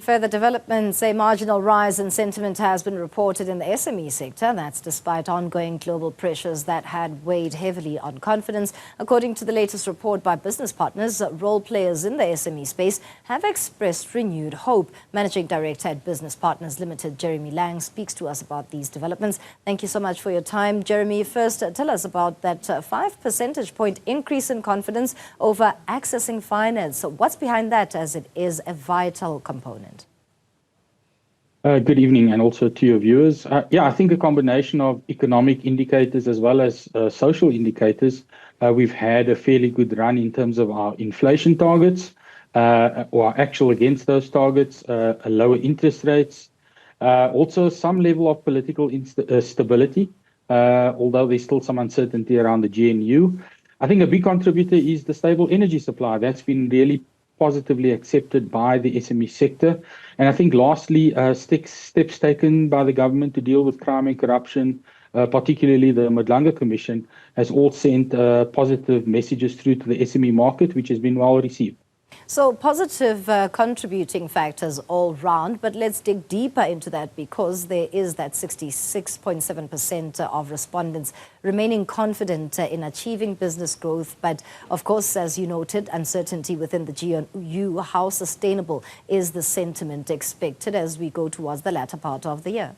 Further developments, a marginal rise in sentiment has been reported in the SME sector. That's despite ongoing global pressures that had weighed heavily on confidence. According to the latest report by business partners, role players in the SME space have expressed renewed hope. Managing Director at Business Partners Limited, Jeremy Lang, speaks to us about these developments. Thank you so much for your time. Jeremy, first tell us about that 5 percentage point increase in confidence over accessing finance. So what's behind that, as it is a vital component? Good evening, and also to your viewers. I think a combination of economic indicators as well as social indicators. We've had a fairly good run in terms of our inflation targets, or actual against those targets, lower interest rates, also some level of political stability, although there's still some uncertainty around the GNU. I think a big contributor is the stable energy supply. That's been really positively accepted by the SME sector. And I think lastly, steps taken by the government to deal with crime and corruption, particularly the Madlanga Commission, has all sent positive messages through to the SME market, which has been well received. So positive contributing factors all round, but let's dig deeper into that, because there is that 66.7% of respondents remaining confident in achieving business growth. But of course, as you noted, uncertainty within the GNU. How sustainable is the sentiment expected as we go towards the latter part of the year?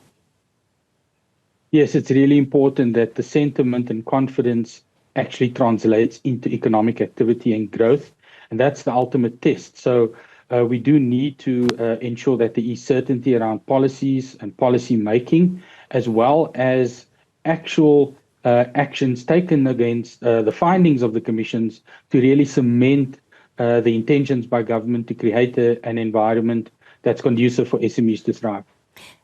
Yes, it's really important that the sentiment and confidence actually translates into economic activity and growth. And that's the ultimate test. So we do need to ensure that there is certainty around policies and policy making, as well as actual actions taken against the findings of the commissions to really cement the intentions by government to create an environment that's conducive for SMEs to thrive.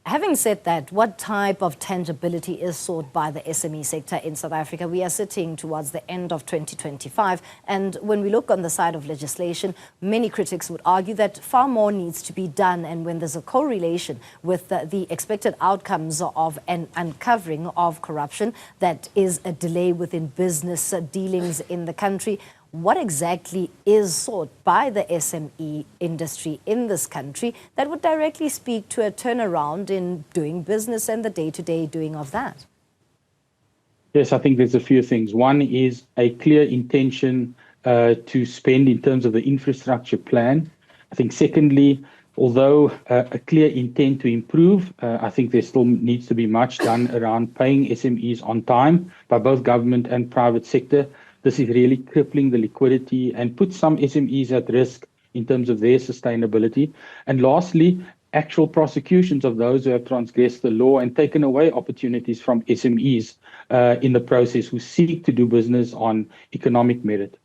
Having said that, what type of tangibility is sought by the SME sector in South Africa? We are sitting towards the end of 2025, and when we look on the side of legislation, many critics would argue that far more needs to be done, and when there's a correlation with the expected outcomes of an uncovering of corruption, that is a delay within business dealings in the country. What exactly is sought by the SME industry in this country that would directly speak to a turnaround in doing business and the day-to-day doing of that? Yes, I think there's a few things. One is a clear intention to spend in terms of the infrastructure plan. I think secondly, although a clear intent to improve, I think there still needs to be much done around paying SMEs on time by both government and private sector. This is really crippling the liquidity and puts some SMEs at risk in terms of their sustainability. And lastly, actual prosecutions of those who have transgressed the law and taken away opportunities from SMEs in the process who seek to do business on economic merit.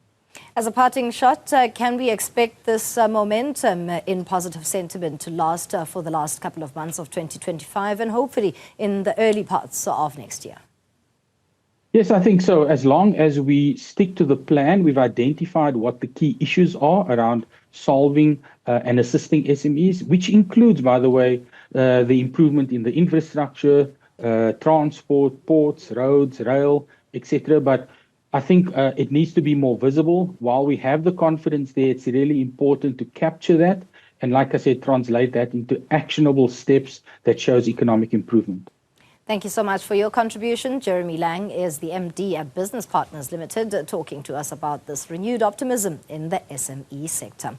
As a parting shot, can we expect this momentum in positive sentiment to last for the last couple of months of 2025 and hopefully in the early parts of next year? Yes, I think so. As long as we stick to the plan, we've identified what the key issues are around solving and assisting SMEs, which includes, by the way, the improvement in the infrastructure, transport, ports, roads, rail, etc. But I think it needs to be more visible. While we have the confidence there, it's really important to capture that. And like I said, translate that into actionable steps that shows economic improvement. Thank you so much for your contribution. Jeremy Lang is the MD at Business Partners Limited, talking to us about this renewed optimism in the SME sector.